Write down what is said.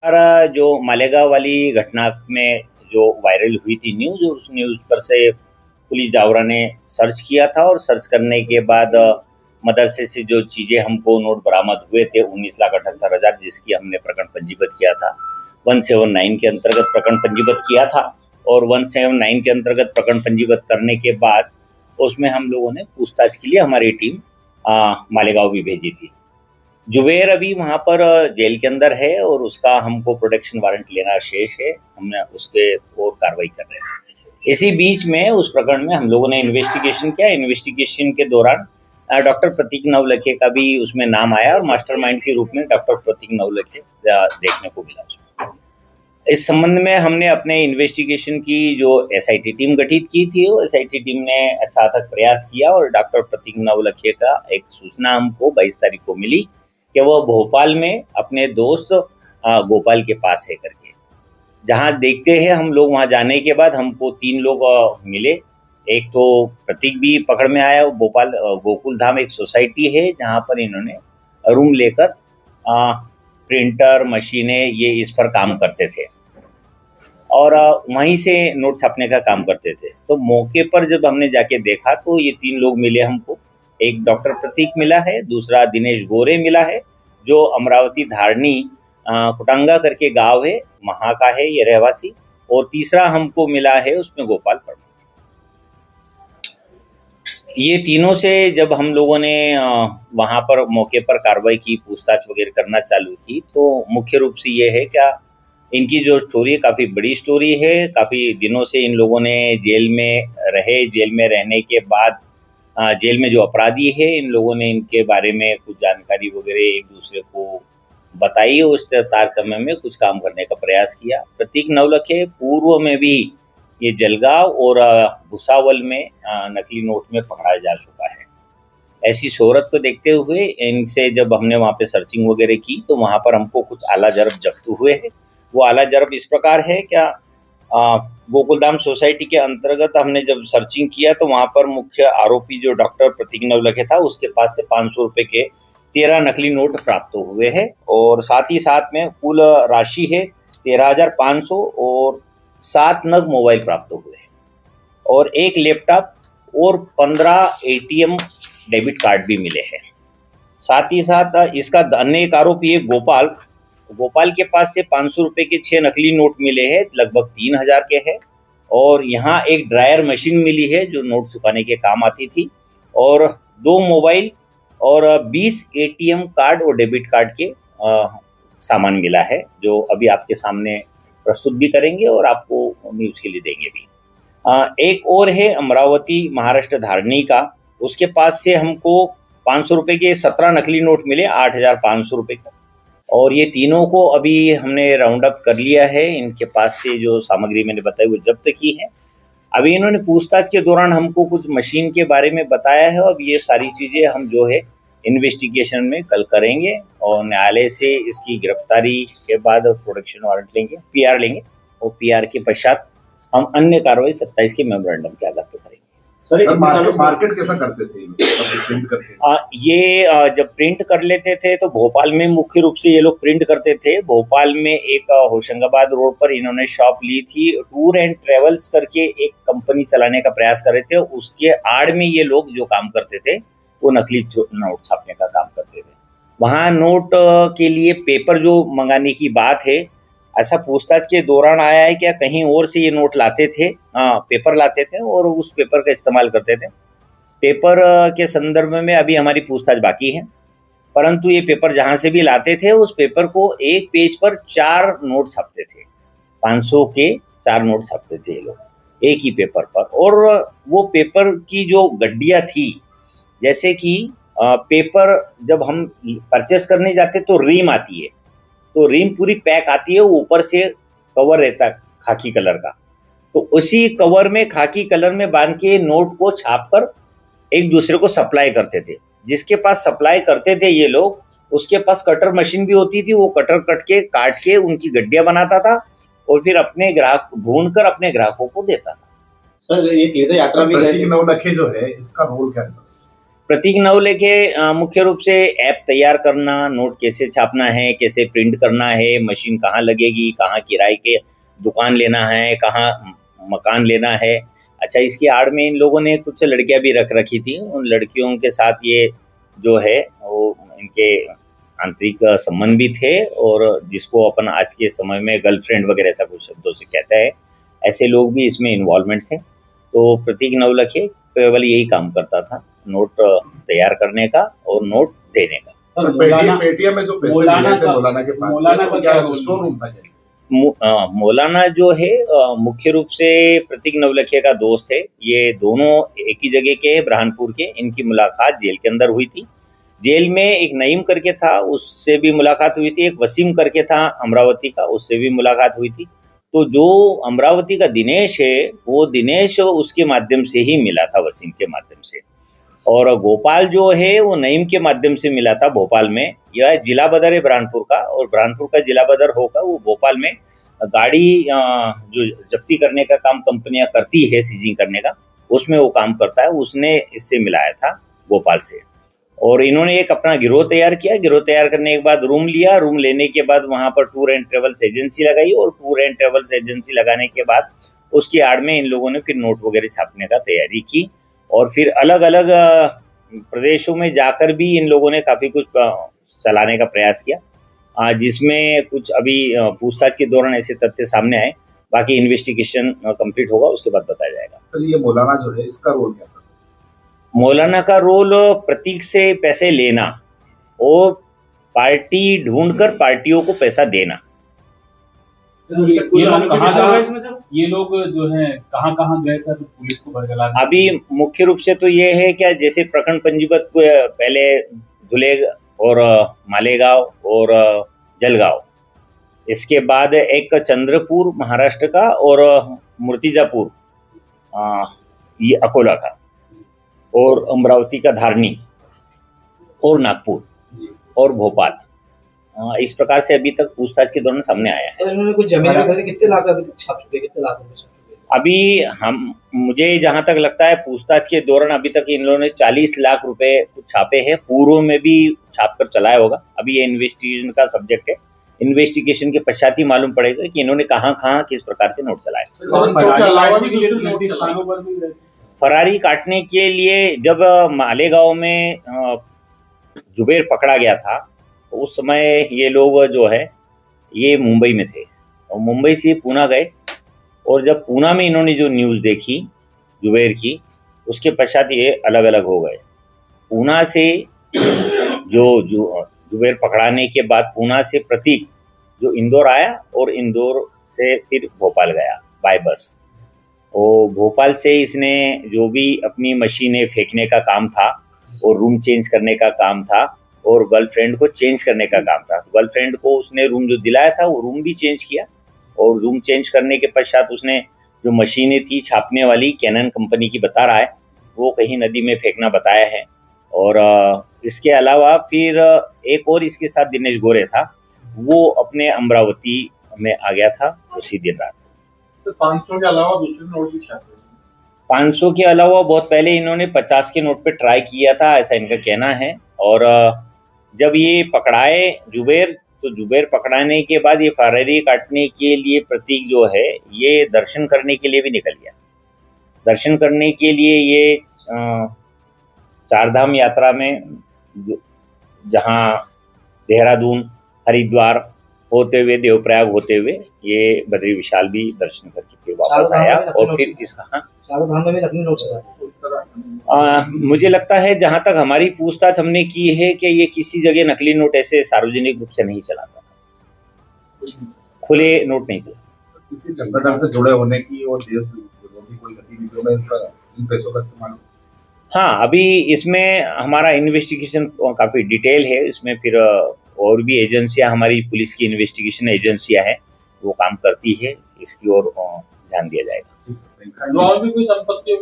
जो मालेगांव वाली घटना में जो वायरल हुई थी न्यूज़, उस न्यूज़ पर से पुलिस जावरा ने सर्च किया था और सर्च करने के बाद मदरसे से जो चीज़ें हमको नोट बरामद हुए थे 19,78,000, जिसकी हमने प्रकरण पंजीबद्ध किया था। 179 के अंतर्गत प्रकरण पंजीबद्ध किया था और 179 के अंतर्गत प्रकरण पंजीबद्ध करने के बाद उसमें हम लोगों ने पूछताछ के लिए हमारी टीम मालेगांव भी भेजी थी। जुबेर अभी वहाँ पर जेल के अंदर है और उसका हमको प्रोटेक्शन वारंट लेना शेष है। हमने उसके और कार्रवाई कर रहे हैं। इसी बीच में उस प्रकरण में हम लोगों ने इन्वेस्टिगेशन किया। इन्वेस्टिगेशन के दौरान डॉक्टर प्रतीक नवलखिया का भी उसमें नाम आया और मास्टरमाइंड के रूप में डॉक्टर प्रतीक नवलखिया देखने को मिला उसमें। इस संबंध में हमने अपने इन्वेस्टिगेशन की जो एसआईटी टीम गठित की थी, वो एसआईटी टीम ने अथक प्रयास किया और डॉक्टर प्रतीक नवलखिया का एक सूचना हमको 22 तारीख को मिली कि वह भोपाल में अपने दोस्त गोपाल के पास है करके। जहाँ देखते हैं हम लोग, वहाँ जाने के बाद हमको 3 लोग मिले। एक तो प्रतीक भी पकड़ में आया। भोपाल गोकुल धाम एक सोसाइटी है जहाँ पर इन्होंने रूम लेकर प्रिंटर मशीनें ये इस पर काम करते थे और वहीं से नोट छापने का काम करते थे। तो मौके पर जब हमने जाके देखा तो ये 3 लोग मिले हमको। एक डॉक्टर प्रतीक मिला है, दूसरा दिनेश गोरे मिला है जो अमरावती धारनी कुटांगा करके गांव है, वहाँ का है ये रहवासी, और तीसरा हमको मिला है उसमें गोपाल वर्मा। ये तीनों से जब हम लोगों ने वहाँ पर मौके पर कार्रवाई की, पूछताछ वगैरह करना चालू की, तो मुख्य रूप से ये है क्या इनकी जो स्टोरी है काफ़ी बड़ी स्टोरी है। काफ़ी दिनों से इन लोगों ने जेल में रहे। जेल में रहने के बाद जेल में जो अपराधी है, इन लोगों ने इनके बारे में कुछ जानकारी वगैरह एक दूसरे को बताई। उस तारतम्य में कुछ काम करने का प्रयास किया। प्रतीक नवलखिया पूर्व में भी ये जलगांव और भुसावल में नकली नोट में पकड़ा जा चुका है। ऐसी शोहरत को देखते हुए इनसे जब हमने वहाँ पे सर्चिंग वगैरह की तो वहाँ पर हमको कुछ आला जरब जब्त हुए हैं। वो आला जरब इस प्रकार है क्या, गोकुलधाम सोसाइटी के अंतर्गत हमने जब सर्चिंग किया तो वहाँ पर मुख्य आरोपी जो डॉक्टर प्रतीक नवलखिया था, उसके पास से 500 रुपये के 13 नकली नोट प्राप्त हुए हैं और साथ ही साथ में कुल राशि है 13,500 और 7 नग मोबाइल प्राप्त हुए हैं और एक लैपटॉप और 15 एटीएम डेबिट कार्ड भी मिले हैं। साथ ही साथ इसका अन्य एक आरोपी है गोपाल के पास से 500 रुपये के 6 नकली नोट मिले हैं, लगभग 3,000 के हैं। और यहाँ एक ड्रायर मशीन मिली है जो नोट सुखाने के काम आती थी और 2 मोबाइल और 20 एटीएम कार्ड और डेबिट कार्ड के सामान मिला है, जो अभी आपके सामने प्रस्तुत भी करेंगे और आपको न्यूज़ के लिए देंगे भी। एक और है अमरावती महाराष्ट्र धारनी का, उसके पास से हमको 500 रुपये के 17 नकली नोट मिले, 8,500 रुपये का। और ये तीनों को अभी हमने राउंड अप कर लिया है। इनके पास से जो सामग्री मैंने बताई वो जब्त की है। अभी इन्होंने पूछताछ के दौरान हमको कुछ मशीन के बारे में बताया है। अब ये सारी चीज़ें हम जो है इन्वेस्टिगेशन में कल करेंगे और न्यायालय से इसकी गिरफ्तारी के बाद प्रोटेक्शन वारंट लेंगे, पीआर लेंगे और पीआर के पश्चात हम अन्य कार्रवाई 27 के मेमोरेंडम के आधार पर करेंगे। सर मार्केट कैसा करते थे प्रिंट करके? ये जब प्रिंट कर लेते थे तो भोपाल में मुख्य रूप से ये लोग प्रिंट करते थे। भोपाल में एक होशंगाबाद रोड पर इन्होंने शॉप ली थी, टूर एंड ट्रेवल्स करके एक कंपनी चलाने का प्रयास कर रहे थे। उसके आड़ में ये लोग जो काम करते थे वो नकली नोट छापने का काम करते थे। वहाँ नोट के लिए पेपर जो मंगाने की बात है, ऐसा पूछताछ के दौरान आया है क्या कहीं और से ये नोट लाते थे, पेपर लाते थे और उस पेपर का इस्तेमाल करते थे। पेपर के संदर्भ में अभी हमारी पूछताछ बाकी है, परंतु ये पेपर जहाँ से भी लाते थे उस पेपर को एक पेज पर 4 नोट छापते थे। 500 के 4 नोट छापते थे ये लोग एक ही पेपर पर। और वो पेपर की जो गड्डियाँ थी, जैसे कि पेपर जब हम परचेस करने जाते तो रीम आती है, तो रीम पूरी पैक आती है, ऊपर से कवर रहता है खाकी कलर का, तो उसी कवर में खाकी कलर में बांध के नोट को छापकर एक दूसरे को सप्लाई करते थे। जिसके पास सप्लाई करते थे ये लोग, उसके पास कटर मशीन भी होती थी, वो कटर काट के उनकी गड्डियां बनाता था और फिर अपने ग्राहक ढूंढकर अपने ग्राहकों को देता था। सर ये तीर्थ यात्रा भी प्रतीक नवलखिया जो है, इसका रोल क्या है? प्रतीक नवले के मुख्य रूप से ऐप तैयार करना, नोट कैसे छापना है, कैसे प्रिंट करना है, मशीन कहाँ लगेगी, कहाँ किराए के दुकान लेना है, कहाँ मकान लेना है। अच्छा, इसकी आड़ में इन लोगों ने कुछ लड़कियां भी रख रखी थी। उन लड़कियों के साथ ये जो है वो इनके आंतरिक संबंध भी थे, और जिसको अपन आज के समय में गर्लफ्रेंड वगैरह ऐसा कुछ शब्दों से कहता है, ऐसे लोग भी इसमें इन्वॉल्वमेंट थे। तो प्रतीक नवलखा केवल यही काम करता था, नोट तैयार करने का और नोट देने का। सर, पेटीएम में जो पैसे मिले थे मौलाना के पास से, तो क्या स्टोर रूम था क्या? मौलाना जो है मुख्य रूप से प्रतीक नवलखा का दोस्त है। ये दोनों एक ही जगह के, ब्रहानपुर के। इनकी मुलाकात जेल के अंदर हुई थी। जेल में एक नईम करके था, उससे भी मुलाकात हुई थी। एक वसीम करके था अमरावती का, उससे भी मुलाकात हुई थी। तो जो अमरावती का दिनेश है, वो दिनेश उसके माध्यम से ही मिला था, वसीम के माध्यम से। और गोपाल जो है वो नईम के माध्यम से मिला था भोपाल में। यह जिला बदर है बुरहानपुर का, और बुरहानपुर का जिला बदर होगा वो भोपाल में गाड़ी जो जब्ती करने का काम कंपनियां करती है, सीजिंग करने का, उसमें वो काम करता है। उसने इससे मिलाया था गोपाल से, और इन्होंने एक अपना गिरोह तैयार किया। गिरोह तैयार करने के बाद रूम लिया। रूम लेने के बाद वहाँ पर टूर एंड ट्रेवल्स एजेंसी लगाई, और टूर एंड ट्रेवल्स एजेंसी लगाने के बाद उसकी आड़ में इन लोगों ने फिर नोट वगैरह छापने का तैयारी की। और फिर अलग अलग प्रदेशों में जाकर भी इन लोगों ने काफ़ी कुछ चलाने का प्रयास किया, जिसमें कुछ अभी पूछताछ के दौरान ऐसे तथ्य सामने आए। बाकी इन्वेस्टिगेशन कंप्लीट होगा, उसके बाद बताया जाएगा। सर, ये मौलाना जो है, इसका रोल क्या था? मौलाना का रोल प्रतीक से पैसे लेना और पार्टी ढूंढकर पार्टियों को पैसा देना। ये लोग जो हैं कहाँ गए थे, तो पुलिस को बरगला? अभी मुख्य रूप से तो ये है क्या, जैसे प्रखंड पंजीबत पहले धुले और मालेगांव और जलगांव, इसके बाद एक चंद्रपुर महाराष्ट्र का, और मूर्तिजापुर ये अकोला का, और अमरावती का धारनी, और नागपुर, और भोपाल। इस प्रकार से अभी तक पूछताछ के दौरान सामने आया है। सर, इन्होंने कुछ जमीन बता दी, कितने लाख अभी तक छाप चुके, कितने लाख रुपए? अभी मुझे जहां तक लगता है पूछताछ के दौरान अभी तक इन लोगों ने 40 लाख रुपए कुछ छापे हैं। पूर्व में भी छाप कर चलाया होगा। अभी ये इन्वेस्टिगेशन का सब्जेक्ट है। इन्वेस्टिगेशन के पश्चात ही मालूम पड़ेगा कि इन्होंने कहाँ किस प्रकार से नोट चलाए। फरारी काटने के लिए जब मालेगांव में जुबेर पकड़ा गया था, तो उस समय ये लोग जो है ये मुंबई में थे, और मुंबई से पूना गए। और जब पूना में इन्होंने जो न्यूज़ देखी जुबेर की, उसके पश्चात ये अलग अलग हो गए। पूना से जो जुबेर पकड़ाने के बाद पूना से प्रतीक जो इंदौर आया, और इंदौर से फिर भोपाल गया बाय बस। और भोपाल से इसने जो भी अपनी मशीनें फेंकने का काम था, और रूम चेंज करने का काम था, और गर्लफ्रेंड को चेंज करने का काम था। तो गर्लफ्रेंड को उसने रूम जो दिलाया था वो रूम भी चेंज किया, और रूम चेंज करने के पश्चात उसने जो मशीनें थी छापने वाली, कैनन कंपनी की बता रहा है, वो कहीं नदी में फेंकना बताया है। और इसके अलावा फिर एक और इसके साथ दिनेश गोरे था, वो अपने अमरावती में आ गया था उसी दिन रात। तो 500 के अलावा दूसरे नोट भी छापे? 500 के अलावा बहुत पहले इन्होंने 50 के नोट पे ट्राई किया था, ऐसा इनका कहना है। और जब ये पकड़ाए जुबेर, तो जुबेर पकड़ाने के बाद ये फरारी काटने के लिए प्रतीक जो है ये दर्शन करने के लिए भी निकल गया। दर्शन करने के लिए ये चारधाम यात्रा में, जहाँ देहरादून, हरिद्वार होते हुए, देवप्रयाग होते हुए, ये बद्री विशाल भी दर्शन करके फिर वापस आया। और फिर इसका चारधाम में भी नकली नोट चला। मुझे लगता है जहां तक हमारी पूछताछ हमने की है कि ये किसी जगह नकली नोट ऐसे सार्वजनिक रूप से नहीं चलाता, खुले नोट नहीं चलाता। किसी संगठन से जुड़े होने की और देश विरोधी कोई गतिविधियों में इन पैसों का इस्तेमाल? हाँ, अभी इसमें हमारा इन्वेस्टिगेशन काफ़ी डिटेल है। इसमें फिर और भी एजेंसियां, हमारी पुलिस की इन्वेस्टिगेशन एजेंसियां हैं, वो काम करती है। इसकी ओर ध्यान दिया जाएगा। और भी कोई संपत्ति